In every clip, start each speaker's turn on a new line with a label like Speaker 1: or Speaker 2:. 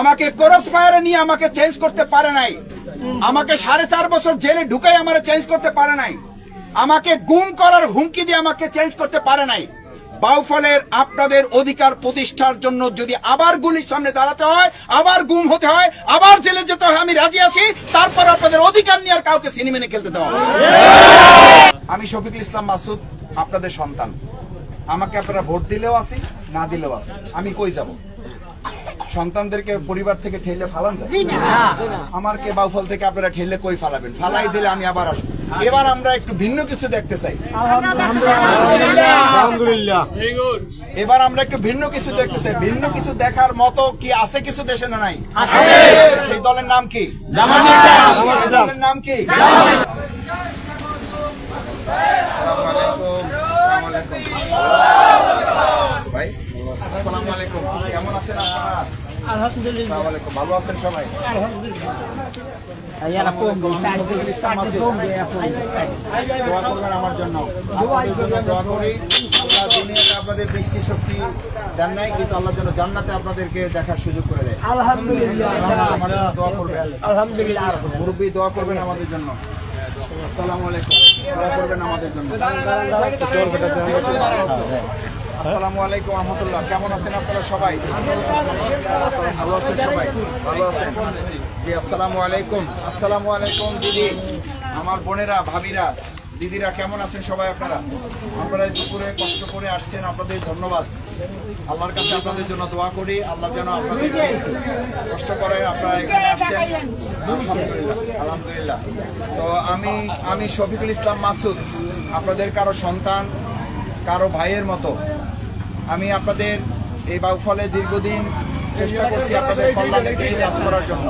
Speaker 1: আমাকে ক্রস ফায়ারে নিয়ে আমাকে চেঞ্জ করতে পারে নাই, আমাকে 4.5 বছর জেলে ঢুকাই আমারে চেঞ্জ করতে পারে নাই, আমাকে গুম করার হুমকি দিয়ে আমাকে চেঞ্জ করতে পারে নাই। বাউফলের আপনাদের অধিকার প্রতিষ্ঠার জন্য যদি আবার গুলির সামনে দাঁড়াতে হয়, আবার গুম হতে হয়, আবার জেলে যেতে হয়, আমি রাজি আছি। তারপর আপনাদের অধিকার নিয়ে আর কাউকে সিনেমেনে খেলতে দেওয়া হবে। আমি শফিকুল ইসলাম মাসুদ, আপনাদের সন্তান। আমাকে আপনারা ভোট দিলেও আছি, না দিলেও আছি। আমি কই যাব? সন্তানদেরকে পরিবার থেকে ঠেলে ফালান যায়? আমার কে বাউফল থেকে আপনারা ঠেলে কই ফালাবেন? ফালাই দিলে আমি আবার আসবো। এবার আমরা একটু ভিন্ন কিছু দেখতে চাই। এবার আমরা একটু ভিন্ন কিছু দেখতে চাই। ভিন্ন কিছু দেখার মতো কি আছে কিছু দেশে না নাই? সেই দলের নাম কি? দলের নাম কি? ভাই আসসালামু আলাইকুম, কেমন আছেন আপনারা? আলহামদুলিল্লাহ ভালো আছেন সবাই? দোয়া করবেন আমার জন্য, দোয়া করি। আল্লাহ দুনিয়াতে আপনাদের দৃষ্টি শক্তি দেন নাই, কিন্তু আল্লাহর জন্য জান্নাতে আপনাদেরকে দেখার সুযোগ করে দেয়। আলহামদুলিল্লাহ দোয়া করবেন। আলহামদুলিল্লাহ মুরব্বী দোয়া করবেন আমাদের জন্য। আসসালামু আলাইকুম, দোয়া করবেন আমাদের জন্য। আসসালামু আলাইকুম রহমতুল্লাহ, কেমন আছেন আপনারা সবাই? ভালো আছেন সবাই? ভালো আছেন জি। আসসালামু আলাইকুম। আসসালামু আলাইকুম দিদি, আমার বোনেরা, ভাবিরা, দিদিরা, কেমন আছেন সবাই? আপনারা দুপুরে কষ্ট করে আসছেন, আপনাদের ধন্যবাদ। আল্লাহর কাছে আপনাদের জন্য দোয়া করি, আল্লাহ যেন আপনাদেরকে কষ্ট করে আপনারা এখানে আসছেন। আলহামদুলিল্লাহ আলহামদুলিল্লাহ। তো আমি শফিকুল ইসলাম মাসুদ, আপনাদের কারো সন্তান, কারো ভাইয়ের মতো। আমি আপনাদের এই বাউফলে দীর্ঘদিন চেষ্টা করছি আপনাদের কল্যাণে কিছু কাজ করার জন্য।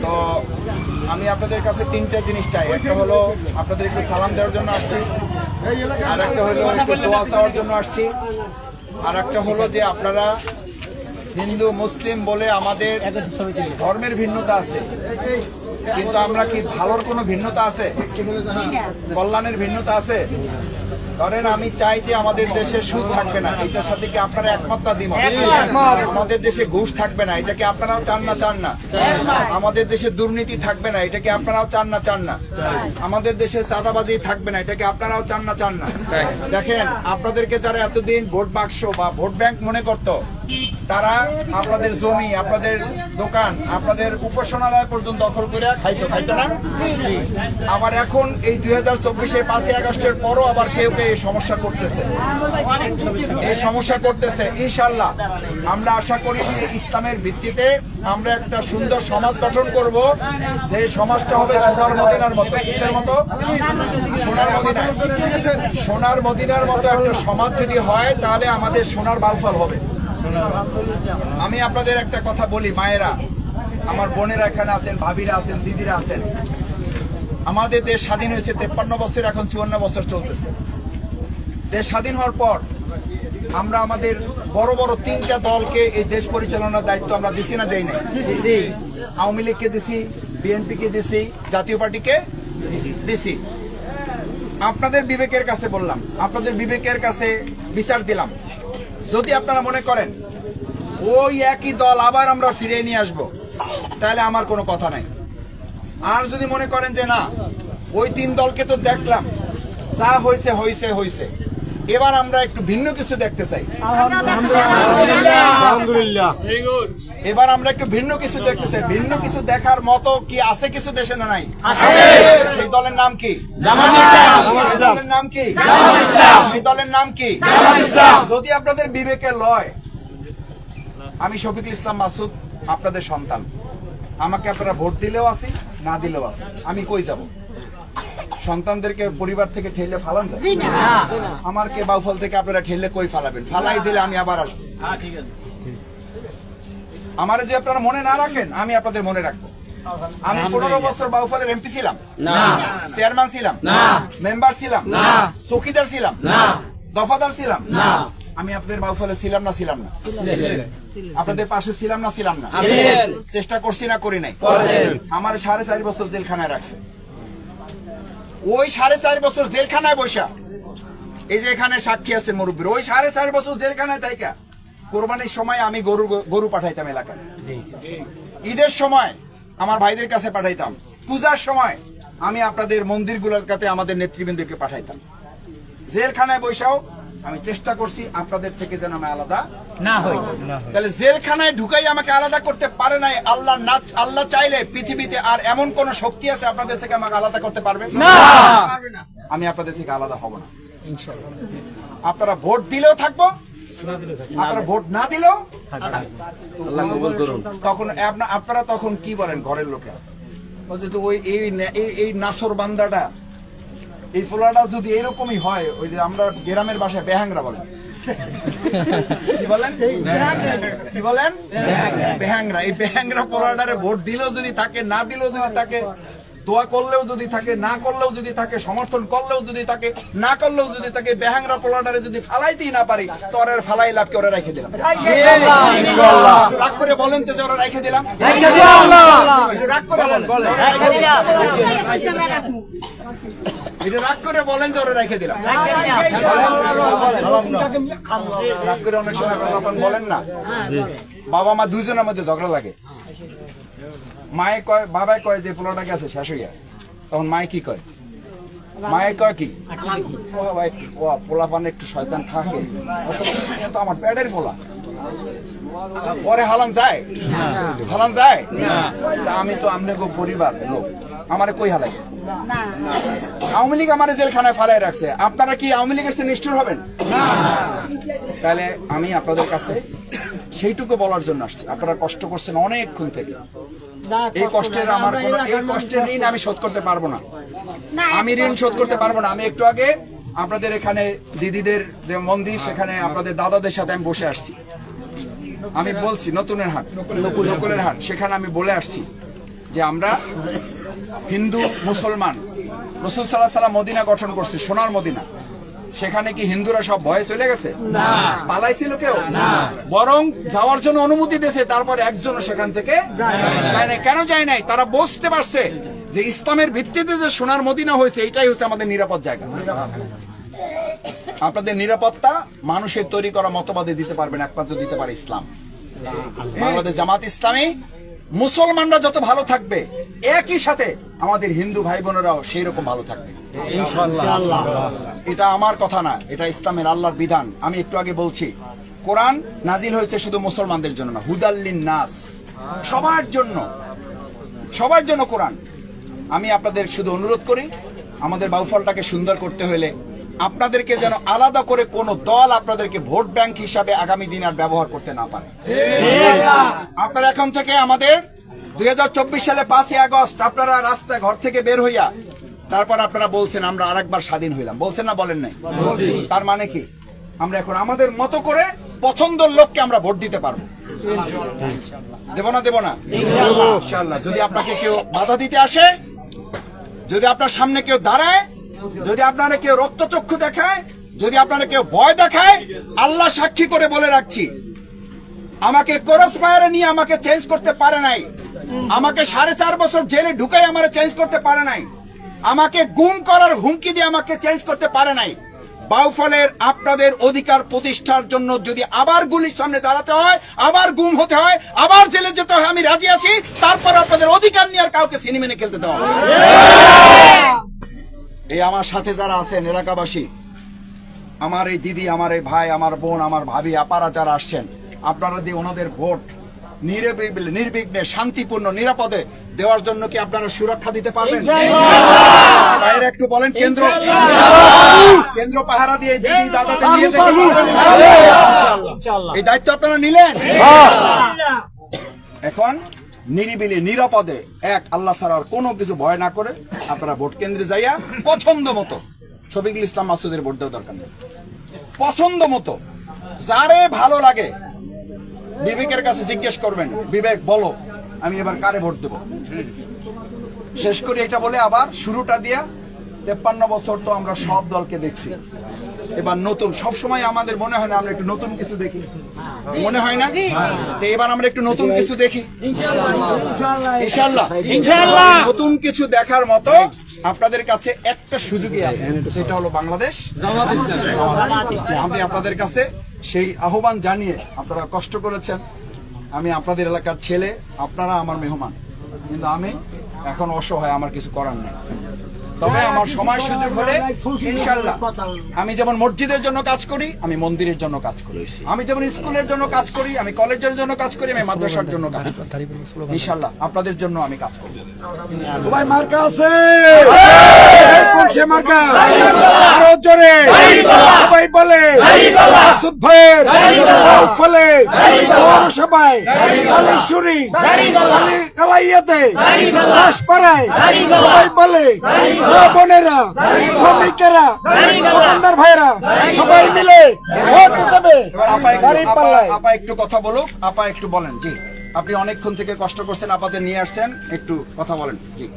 Speaker 1: তো আমি আপনাদের কাছে 3টা জিনিস চাই। একটা হলো আপনাদের একটু সালাম দেওয়ার জন্য আসছি, আর একটা হলো একটু দোয়া চাওয়ার জন্য আসছি, আর একটা হলো যে আপনারা হিন্দু মুসলিম বলে আমাদের ধর্মের ভিন্নতা আছে, কিন্তু আমরা কি ভালোর কোনো ভিন্নতা আছে? কল্যাণের ভিন্নতা আছে? ধরেন আমি চাই যে আমাদের দেশে সুদ থাকবে না, এটার সাথে কি আপনারা একমত দ্বিমত? আমাদের দেশে ঘুষ থাকবে না, এটা কি আপনারাও চান না চান না? আমাদের দেশে দুর্নীতি থাকবে না, এটা কি আপনারাও চান না চান না? আমাদের দেশে চাঁদাবাজি থাকবে না, এটা কি আপনারাও চান না চান না? দেখেন, আপনাদেরকে যারা এতদিন ভোট বাক্স বা ভোট ব্যাংক মনে করত, তারা আপনাদের জমি, আপনাদের দোকান, আপনাদের উপাসনালয় পর্যন্ত দখল করে খাইতো না? আবার এখন এই 2024-এর 5ই আগস্টের পরও আবার কেউ কেউ এই সমস্যা করতেছে। ইনশাআল্লাহ আমরা আশা করি যে ইসলামের ভিত্তিতে আমরা একটা সুন্দর সমাজ গঠন করব, যে সমাজটা হবে সোনার মদিনার মতো। কিসের মতো? সোনার মদিনার মতো একটা সমাজ যদি হয়, তাহলে আমাদের সোনার বাউফল হবে। আমি আপনাদের একটা কথা বলি, মায়েরা, আমার বোনেরা এখানে আছেন, ভাবিরা আছেন, দিদিরা আছেন। আমাদের দেশ স্বাধীন হয়েছে 53 বছর, এখন 54 বছর চলতেছে। দেশ স্বাধীন হওয়ার পর আমরা আমাদের বড় বড় 3টা দলকে এই দেশ পরিচালনার দায়িত্ব আমরা দিছি না দেই নাই? আওয়ামী লীগকে দিছি, বিএনপিকে দিছি, জাতীয় পার্টিকে দিছি। আপনাদের বিবেকের কাছে বললাম, আপনাদের বিবেকের কাছে বিচার দিলাম। যদি আপনারা মনে করেন ওই একই দল আবার আমরা ফিরিয়ে নিয়ে আসবো, তাহলে আমার কোনো কথা নাই। আর যদি মনে করেন যে না, ওই 3 দলকে তো দেখলাম, যা হয়েছে হয়েছে হয়েছে, এবার আমরা একটু ভিন্ন কিছু দেখতে চাই। এবার আমরা একটু ভিন্ন কিছু দেখতে চাই। ভিন্ন কিছু দেখার মতো কি আছে কিছু দেশে না নাই? সেই দলের নাম কি? দলের নাম কি? সেই দলের নাম কি? যদি আপনাদের বিবেকে লয়, আমি শফিকুল ইসলাম মাসুদ, আপনাদের সন্তান। আমাকে আপনারা ভোট দিলেও আছি, না দিলেও আছি। আমি কই যাব? সন্তানদেরকে পরিবার থেকে ঠেলে ফালান যায়? আমার কে বাউফল থেকে আপনারা ঠেলে কই ফালাবেন? ফালাই দিলে আমি আবার আসবো। আমার যে আপনারা মনে না রাখেন, আমি আপনাদের মনে রাখবো। আমি 15 বছর বাউফলের এমপি ছিলাম না, চেয়ারম্যান ছিলাম না, মেম্বার ছিলাম না, চৌকিদার ছিলাম না, দফাদার ছিলাম না। আমি আপনাদের বাউফলে ছিলাম না আপনাদের পাশে ছিলাম না চেষ্টা করছি না করি নাই? আমার 4.5 বছর জেলখানায় রাখছে। ওই 4.5 বছর জেলখানায় বসা, এই যে এখানে সাক্ষী আছেন মুরব্বীর, ওই 4.5 বছর জেলখানায় তাইকা কোরবানির সময় আমি গরু পাঠাইতাম এলাকায়, ঈদের সময় আমার ভাইদের কাছে পাঠাইতাম, পূজার সময় আমি আপনাদের মন্দিরগুলোর কাছে আমাদের নেতৃবৃন্দকে পাঠাইতাম। জেলখানায় বৈশাও আমি চেষ্টা করছি আপনাদের থেকে যেন আমি আলাদা না হই। তাহলে জেলখানায় ঢুকাই আমাকে আলাদা করতে পারে নাই। আল্লাহ চাইলে পৃথিবীতে আর এমন কোন শক্তি আছে আপনাদের থেকে আমাকে আলাদা করতে পারবে না। আমি আপনাদের থেকে আলাদা হব না ইনশাআল্লাহ। আপনারা ভোট দিলেও থাকবো, আপনারা ভোট না দিলেও তখন আপনারা তখন কি বলেন ঘরের লোকে, ওই এই নাসর বান্দাটা, এই পোলাটা যদি এরকমই হয়, ওই যে আমরা গ্রামের ভাষায় বেহাংরা বলেন, কি বলেন বেহাংরা। এই বেহাংরা পোলাটারে ভোট দিলেও যদি থাকে, না দিলেও যদি থাকে, দোয়া করলেও যদি থাকে, না করলেও যদি থাকে, সমর্থন করলেও যদি থাকে, না করলেও যদি থাকে, বেহাংরা পোলাটারে যদি ফালাইতেই না পারি, তো ওরা ফালাই লাভকে ওরা রেখে দিলাম ইনশাআল্লাহ। রাগ করে বলেন তো যে ওরা রেখে দিলাম রাগ করে বলেন, এটা রাগ করে বলেন যে ওরা রেখে দিলাম। রাগ করে অনেক সময় বলেন না, বাবা মা দুইজনের মধ্যে ঝগড়া লাগে, মায়ে কয়, বাবাই কয় যে পোলাটাকে আছে শেষ হইয়া, তখন মায়ে কি কয়, মায়ে কয় কি, পোলা পান একটু শয়তান থাকে, তো আমার পেটের পোলা, পরে হালান যায়, আমি তো আমনে পরিবার লোক, আমারে কই হালাই, আওয়ামী লীগ আমার জেলখানায় ফালাই রাখছে, আপনারা কি আওয়ামী লীগের চেয়ে নিষ্ঠুর হবেন? তাহলে আমি আপনাদের কাছে সেইটুকু বলার জন্য আসছি, আপনারা কষ্ট করছেন অনেকক্ষণ থেকে, এই কষ্টের আমার এই কষ্টের ঋণ আমি শোধ করতে পারবো না, আমি ঋণ শোধ করতে পারবো না। আমি একটু আগে আপনাদের এখানে দিদিদের যে মন্দির, সেখানে আপনাদের দাদাদের সাথে আমি বসে আসছি, আমি বলছি নতুনের হাট, নকুলের হাট, সেখানে আমি বলে আসছি যে আমরা হিন্দু মুসলমান, রাসূল সাল্লাল্লাহু আলাইহি ওয়াসাল্লাম মদিনা গঠন করছে, সোনার মদিনা, সেখানে কি হিন্দুরা সব ভয়ে চলে গেছে? পালাইছিল কেউ? বরং যাওয়ার জন্য অনুমতি দিয়েছে, তারপর একজনও সেখান থেকে যায় নাই। কেন যায় নাই? তারা বুঝতে পারছে যে ইসলামের ভিত্তিতে যে সোনার মদিনা হয়েছে, এটাই হচ্ছে আমাদের নিরাপদ জায়গা। আপনাদের নিরাপত্তা মানুষের তৈরি করা মতবাদে দিতে পারবেন, একমাত্র দিতে পারে ইসলাম। বাংলাদেশ জামাত ইসলামী, মুসলমানরা যত ভালো থাকবে, একই সাথে আমাদের হিন্দু ভাই বোনেরাও সেই রকম ভালো থাকবে ইনশাআল্লাহ। এটা আমার কথা না, এটা ইসলামের আল্লাহর বিধান। আমি একটু আগে বলছি, কোরআন নাজিল হয়েছে শুধু মুসলমানদের জন্য না, হুদাল্লিন নাস, সবার জন্য কোরআন। আমি আপনাদের শুধু অনুরোধ করি, আমাদের বাউফলটাকে সুন্দর করতে হলে আপনাদেরকে যেন আলাদা করে কোন দল আপনাদেরকে ভোট ব্যাংক হিসাবে আগামী দিন আর ব্যবহার করতে না পারে। আপনারা এখন থেকে আমাদের 2024 সালে 5ই আগস্ট আপনারা রাস্তায় ঘর থেকে বের হইয়া তারপর আপনারা বলছেন আমরা আরেকবার স্বাধীন হইলাম, বলছেন না বলেন নাই? তার মানে কি, আমরা এখন আমাদের মতো করে পছন্দের লোককে আমরা ভোট দিতে পারবো। দেব না ইনশাআল্লাহ। যদি আপনাকে কেউ বাধা দিতে আসে, যদি আপনার সামনে কেউ দাঁড়ায়, যদি আপনারা কেউ রক্তচক্ষু দেখায়, যদি আপনারা কেউ ভয় দেখায়, আল্লাহ সাক্ষী করে বলে রাখছি, আমাকে ক্রস ফায়ারে নিয়ে আমাকে চেঞ্জ করতে পারে নাই, আমাকে 4.5 বছর জেলে ঢুকাই আমারে চেঞ্জ করতে পারে নাই, আমাকে গুম করার হুমকি দিয়ে আমাকে চেঞ্জ করতে পারে নাই। বাউফলের আপনাদের অধিকার প্রতিষ্ঠার জন্য যদি আবার গুলির সামনে দাঁড়াতে হয়, আবার গুম হতে হয়, আবার জেলে যেতে হয়, আমি রাজি আছি। তারপর আপনাদের অধিকার নিয়ে আর কাউকে সিনেমেনে খেলতে দেওয়া হবে। এই আমার সাথে যারা আছেন এলাকাবাসী, আমার এই দিদি, আমার এই ভাই, আমার বোন, আমার ভাবি, আপারা যারা আসছেন, আপনারা দিয়ে ওনাদের ভোট নির্বিঘ্নে, শান্তিপূর্ণ, নিরাপদে দেওয়ার জন্য কি আপনারা সুরক্ষা দিতে পারবেন? বাইরে একটু বলেন, কেন্দ্র পাহারা দিয়ে দিদি দাদাদের নিয়ে যেতে পারবেন? এই দায়িত্ব আপনারা নিলেন। এখন নিরিবিলি, নিরাপদে, এক আল্লাহ ছাড়া আর কোনো কিছু ভয় না করে আপনারা ভোট কেন্দ্রে যাইয়া পছন্দ মতো, শফিকুল ইসলাম মাসুদের ভোট দেওয়ার দরকার নেই, পছন্দ মতো যারে ভালো লাগে বিবেকের কাছে জিজ্ঞেস করবেন, বিবেক বলো আমি এবার কারে ভোট দেব। শেষ করে এটা বলে আবার শুরুটা দিয়া, 53 বছর তো আমরা সব দলকে দেখছি, এবার নতুন, সবসময় আমাদের মনে হয় না আমরা একটু নতুন কিছু দেখি, মনে হয় না? তো এবার আমরা একটু নতুন কিছু দেখি ইনশাআল্লাহ। নতুন কিছু দেখার মতো আপনাদের কাছে একটা সুযোগই আছে, সেটা হলো বাংলাদেশ। আমি আপনাদের কাছে সেই আহ্বান জানিয়ে আপনারা কষ্ট করেছেন। আমি আপনাদের এলাকার ছেলে, আপনারা আমার মেহমান, কিন্তু আমি এখন অসহায়, আমার কিছু করার নেই। তবে আমার সময় সুযোগ হলে ইনশাআল্লাহ আমি যেমন মসজিদের জন্য কাজ করি, আমি মন্দিরের জন্য কাজ করি, আমি যেমন স্কুলের জন্য কাজ করি, আমি কলেজের জন্য কাজ করি, আমি মাদ্রাসার জন্য কাজ করি। ইনশাআল্লাহ আপনাদের জন্য আমি কাজ করি।
Speaker 2: ভাই মার্কা আছে, কোন সে মার্কা? আরো জোরে সবাই বলে মাসুদ ভাইয়ের ফলে সবাই কালীশ্বরী কালাইয়াতে দাসপাড়ায় সবাই বলে বোনেরা, শ্রমিকেরা, দোকানদার ভাইরা সবাই মিলে ভোট দেবে।
Speaker 1: আপা একটু কথা বলুক, আপা একটু বলেন। জি, আপনি অনেকক্ষণ থেকে কষ্ট করছেন, আপাদের নিয়ে আসছেন, একটু কথা বলেন। জি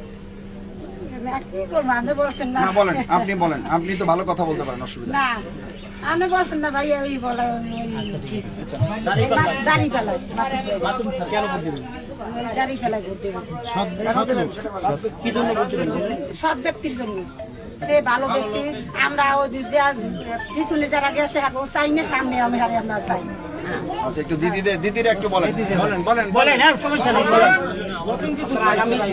Speaker 1: না বলেন, আপনি বলেন, আপনি তো ভালো কথা বলতে পারেন, অসুবিধা
Speaker 3: না। আপনি বলছেন না ভাই, ওই বলে দাড়ি ফেলায়, দাড়ি ফেলায় ভোট দেবে সৎ ব্যক্তির জন্য। সে ভালো ব্যক্তি, আমরা ওই পিছনে যারা গেছে চাই না, সামনে আমি হারে আমরা চাই।
Speaker 1: আচ্ছা, একটু দিদিরা একটু বলেন।
Speaker 3: বলেন, হ্যাঁ, সমস্যা নেই, নতুন কিছু চাই আমরা,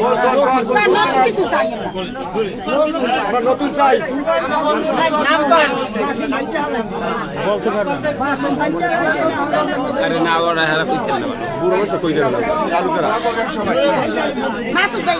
Speaker 2: নতুন চাই
Speaker 3: নাম করেন। মাসুদ ভাই